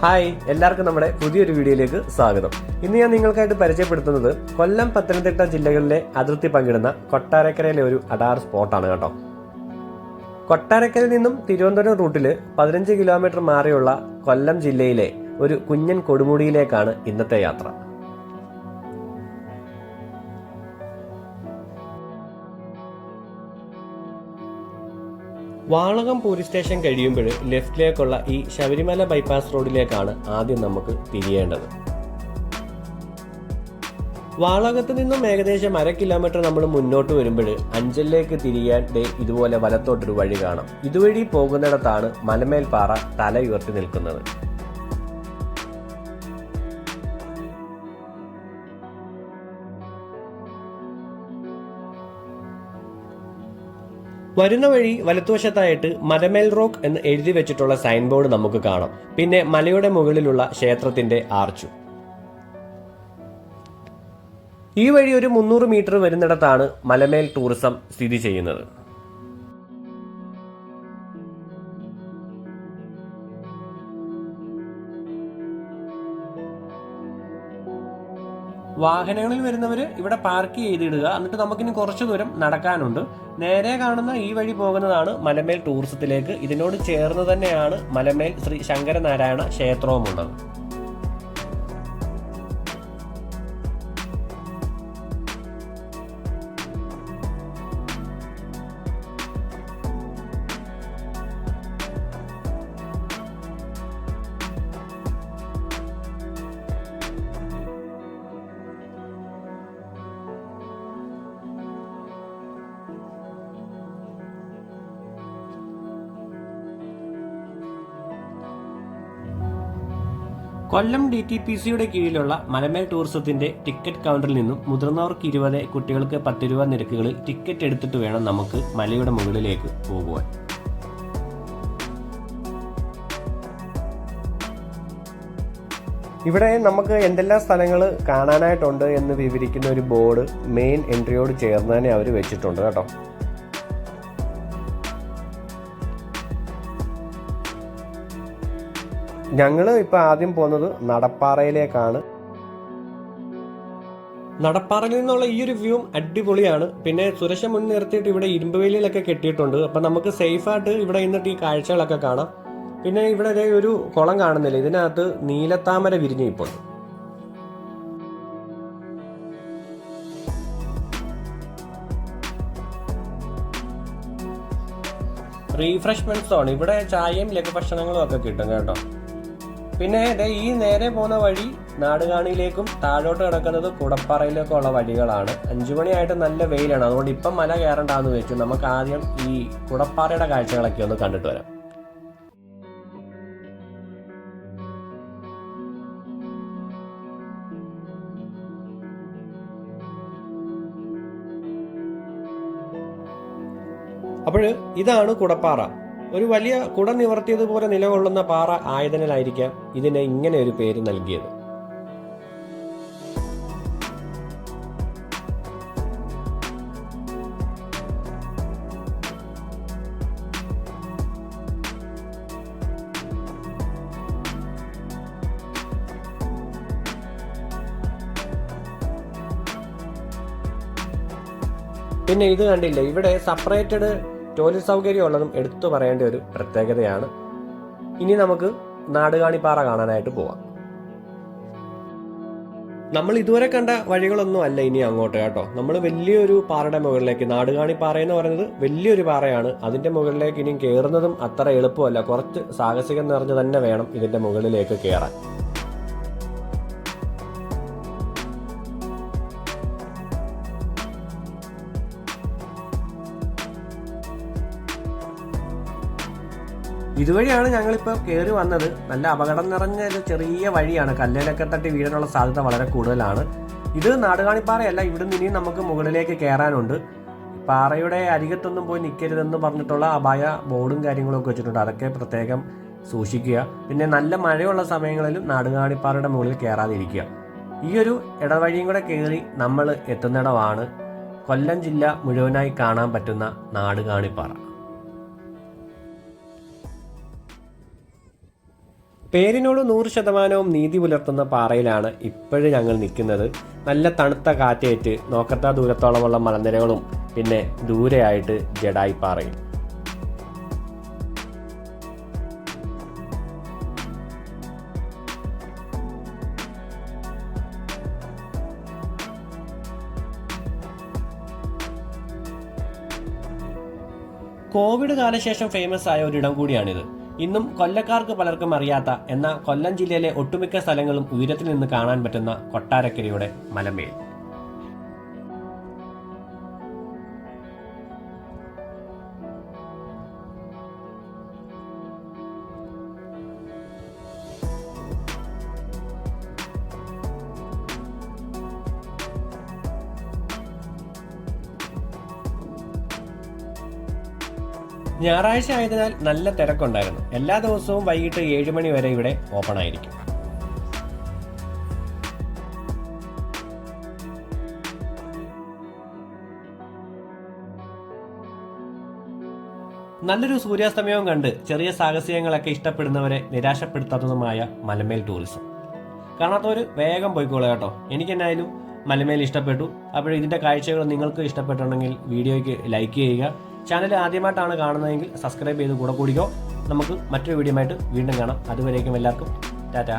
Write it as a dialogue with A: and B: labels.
A: Hi, എല്ലാവർക്കും നമ്മുടെ പുതിയൊരു വീഡിയോയിലേക്ക് സ്വാഗതം. ഇന്ന് ഞാൻ നിങ്ങൾക്കായിട്ട് പരിചയപ്പെടുത്തുന്നത് കൊല്ലം, പത്തനംതിട്ട ജില്ലകളിലെ അതിർത്തി പങ്കിടുന്ന കൊട്ടാരക്കരയിലെ ഒരു അഡാർ സ്പോട്ടാണ് കേട്ടോ. കൊട്ടാരക്കരയിൽ നിന്നും തിരുവനന്തപുരം റൂട്ടിൽ 15 കിലോമീറ്റർ മാറിയുള്ള കൊല്ലം ജില്ലയിലെ ഒരു കുഞ്ഞൻ കൊടുമുടിയിലേക്കാണ് ഇന്നത്തെ യാത്ര. വാളകം പോലീസ് സ്റ്റേഷൻ കഴിയുമ്പോൾ ലെഫ്റ്റിലേക്കുള്ള ഈ ശബരിമല ബൈപ്പാസ് റോഡിലേക്കാണ് ആദ്യം നമുക്ക് തിരിയേണ്ടത്. വാളകത്ത് നിന്നും ഏകദേശം 1/2 കിലോമീറ്റർ നമ്മൾ മുന്നോട്ട് വരുമ്പോൾ അഞ്ചലിലേക്ക് തിരിയാൻ ഇതുപോലെ വലത്തോട്ടൊരു വഴി കാണാം. ഇതുവഴി പോകുന്നിടത്താണ് മലമേൽ പാറ തല ഉയർത്തി നിൽക്കുന്നത്. വരുന്ന വഴി വലത്തുവശത്തായിട്ട് മലമേൽ റോക്ക് എന്ന് എഴുതി വെച്ചിട്ടുള്ള സൈൻ ബോർഡ് നമുക്ക് കാണാം. പിന്നെ മലയുടെ മുകളിലുള്ള ക്ഷേത്രത്തിന്റെ ആർച്ചും. ഈ വഴി ഒരു 300 മീറ്റർ വരുന്നിടത്താണ് മലമേൽ ടൂറിസം സ്ഥിതി ചെയ്യുന്നത്. വാഹനങ്ങളിൽ വരുന്നവർ ഇവിടെ പാർക്ക് ചെയ്തിടുക. എന്നിട്ട് നമുക്കിനി കുറച്ചു ദൂരം നടക്കാനുണ്ട്. നേരെ കാണുന്ന ഈ വഴി പോകുന്നതാണ് മലമേൽ ടൂറിസത്തിലേക്ക്. ഇതിനോട് ചേർന്ന് തന്നെയാണ് മലമേൽ ശ്രീ ശങ്കരനാരായണ ക്ഷേത്രവുമുള്ളത്. കൊല്ലം DTPCയുടെ കീഴിലുള്ള മലമേൽ ടൂറിസത്തിന്റെ ടിക്കറ്റ് കൗണ്ടറിൽ നിന്നും മുതിർന്നവർക്ക് 20, കുട്ടികൾക്ക് 10 രൂപ നിരക്കുകളിൽ ടിക്കറ്റ് എടുത്തിട്ട് വേണം നമുക്ക് മലയുടെ മുകളിലേക്ക് പോകുവാൻ. ഇവിടെ നമുക്ക് എന്തെല്ലാം സ്ഥലങ്ങൾ കാണാനായിട്ടുണ്ട് എന്ന് വിവരിക്കുന്ന ഒരു ബോർഡ് മെയിൻ എൻട്രിയോട് ചേർന്ന് തന്നെ അവർ വെച്ചിട്ടുണ്ട് കേട്ടോ. ഞങ്ങൾ ഇപ്പോൾ ആദ്യം പോകുന്നത് നടപ്പാറയിലേക്കാണ്. നടപ്പാറയിൽ നിന്നുള്ള ഈ ഒരു വ്യൂ അടിപൊളിയാണ്. പിന്നെ സുരക്ഷ മുൻനിർത്തിയിട്ട് ഇവിടെ ഇരുമ്പുവേലിയിലൊക്കെ കെട്ടിയിട്ടുണ്ട്. അപ്പം നമുക്ക് സേഫായിട്ട് ഇവിടെ നിന്നിട്ട് ഈ കാഴ്ചകളൊക്കെ കാണാം. പിന്നെ ഇവിടെ ഒരു കുളം കാണുന്നില്ല, ഇതിനകത്ത് നീലത്താമര വിരിഞ്ഞിപ്പോൾ. റീഫ്രഷ്മെന്റ് സോൺ, ഇവിടെ ചായയും ലഘുഭക്ഷണങ്ങളും ഒക്കെ കിട്ടും കേട്ടോ. പിന്നെ ഈ നേരെ പോകുന്ന വഴി നാടുകാണിയിലേക്കും താഴോട്ട് കിടക്കുന്നത് കുടപ്പാറയിലേക്കും ഉള്ള വഴികളാണ്. 5 മണിയായിട്ട് നല്ല വെയിലാണ്, അതുകൊണ്ട് ഇപ്പം മല കയറണ്ടാന്ന് വെച്ചു. നമുക്ക് ആദ്യം ഈ കുടപ്പാറയുടെ കാഴ്ചകളൊക്കെ ഒന്ന് കണ്ടിട്ട് വരാം. അപ്പോൾ ഇതാണ് കുടപ്പാറ. ഒരു വലിയ കുട നിവർത്തിയതുപോലെ നിലകൊള്ളുന്ന പാറ ആയതിനാലായിരിക്കാം ഇതിന് ഇങ്ങനെ ഒരു പേര് നൽകിയത്. പിന്നെ ഇത് കണ്ടില്ലേ, ഇവിടെ സെപ്പറേറ്റഡ് ടോയ്ലറ്റ് സൗകര്യം ഉള്ളതും എടുത്തു പറയേണ്ട ഒരു പ്രത്യേകതയാണ്. ഇനി നമുക്ക് നാടുകാണിപ്പാറ കാണാനായിട്ട് പോവാം. നമ്മൾ ഇതുവരെ കണ്ട വഴികളൊന്നും അല്ല ഇനി അങ്ങോട്ട് കേട്ടോ. നമ്മൾ വലിയൊരു പാറയുടെ മുകളിലേക്ക്, നാടുകാണിപ്പാറ എന്ന് പറയുന്നത് വലിയൊരു പാറയാണ്. അതിന്റെ മുകളിലേക്ക് ഇനിയും കയറുന്നതും അത്ര എളുപ്പമല്ല. കുറച്ച് സാഹസികം നിറഞ്ഞു തന്നെ വേണം ഇതിന്റെ മുകളിലേക്ക് കയറാൻ. ഇതുവഴിയാണ് ഞങ്ങളിപ്പോൾ കയറി വന്നത്. നല്ല അപകടം നിറഞ്ഞ ഒരു ചെറിയ വഴിയാണ്. കല്ലിലൊക്കെ തട്ടി വീഴാനുള്ള സാധ്യത വളരെ കൂടുതലാണ്. ഇത് നാടുകാണിപ്പാറയല്ല, ഇവിടുന്ന് ഇനിയും നമുക്ക് മുകളിലേക്ക് കയറാനുണ്ട്. പാറയുടെ അരികത്തൊന്നും പോയി നിൽക്കരുതെന്ന് പറഞ്ഞിട്ടുള്ള അപായ ബോർഡും കാര്യങ്ങളും ഒക്കെ വെച്ചിട്ടുണ്ട്. അതൊക്കെ പ്രത്യേകം സൂക്ഷിക്കുക. പിന്നെ നല്ല മഴയുള്ള സമയങ്ങളിലും നാടുകാണിപ്പാറയുടെ മുകളിൽ കയറാതിരിക്കുക. ഈ ഒരു ഇടവഴിയും കൂടെ കയറി നമ്മൾ എത്തുന്നിടമാണ് കൊല്ലം ജില്ല മുഴുവനായി കാണാൻ പറ്റുന്ന നാടുകാണിപ്പാറ. പേരിനോട് 100% നീതി പുലർത്തുന്ന പാറയിലാണ് ഇപ്പോഴും ഞങ്ങൾ നിൽക്കുന്നത്. നല്ല തണുത്ത കാറ്റേറ്റ് നോക്കത്താ ദൂരത്തോളമുള്ള മലനിരകളും പിന്നെ ദൂരെയായിട്ട് ജഡായിപ്പാറയും. കോവിഡ് കാലശേഷം ഫേമസ് ആയ ഒരിടം കൂടിയാണിത്. ഇന്നും കൊല്ലക്കാർക്ക് പലർക്കും അറിയാത്ത, എന്നാൽ കൊല്ലം ജില്ലയിലെ ഒട്ടുമിക്ക സ്ഥലങ്ങളും ഉയരത്തിൽ നിന്ന് കാണാൻ പറ്റുന്ന കൊട്ടാരക്കരയുടെ മലമേൽ. ഞായറാഴ്ച ആയതിനാൽ നല്ല തിരക്കുണ്ടായിരുന്നു. എല്ലാ ദിവസവും വൈകിട്ട് 7 മണി വരെ ഇവിടെ ഓപ്പൺ ആയിരിക്കും. നല്ലൊരു സൂര്യാസ്തമയവും കണ്ട് ചെറിയ സാഹസികങ്ങളൊക്കെ ഇഷ്ടപ്പെടുന്നവരെ നിരാശപ്പെടുത്താത്തതുമായ മലമേൽ ടൂറിസം. കാണാത്തവർ വേഗം പോയിക്കോളൂ കേട്ടോ. എനിക്കെന്നായാലും മലമേൽ ഇഷ്ടപ്പെട്ടു. അപ്പോൾ ഇതിൻ്റെ കാഴ്ചകൾ നിങ്ങൾക്ക് ഇഷ്ടപ്പെട്ടുണ്ടെങ്കിൽ വീഡിയോയ്ക്ക് ലൈക്ക് ചെയ്യുക. ചാനൽ ആദ്യമായിട്ടാണ് കാണുന്നതെങ്കിൽ സബ്സ്ക്രൈബ് ചെയ്ത് കൂടെ കൂടിക്കോ. നമുക്ക് മറ്റൊരു വീഡിയോ ആയിട്ട് വീണ്ടും കാണാം. അതുവരേക്കും എല്ലാവർക്കും ടാറ്റാ.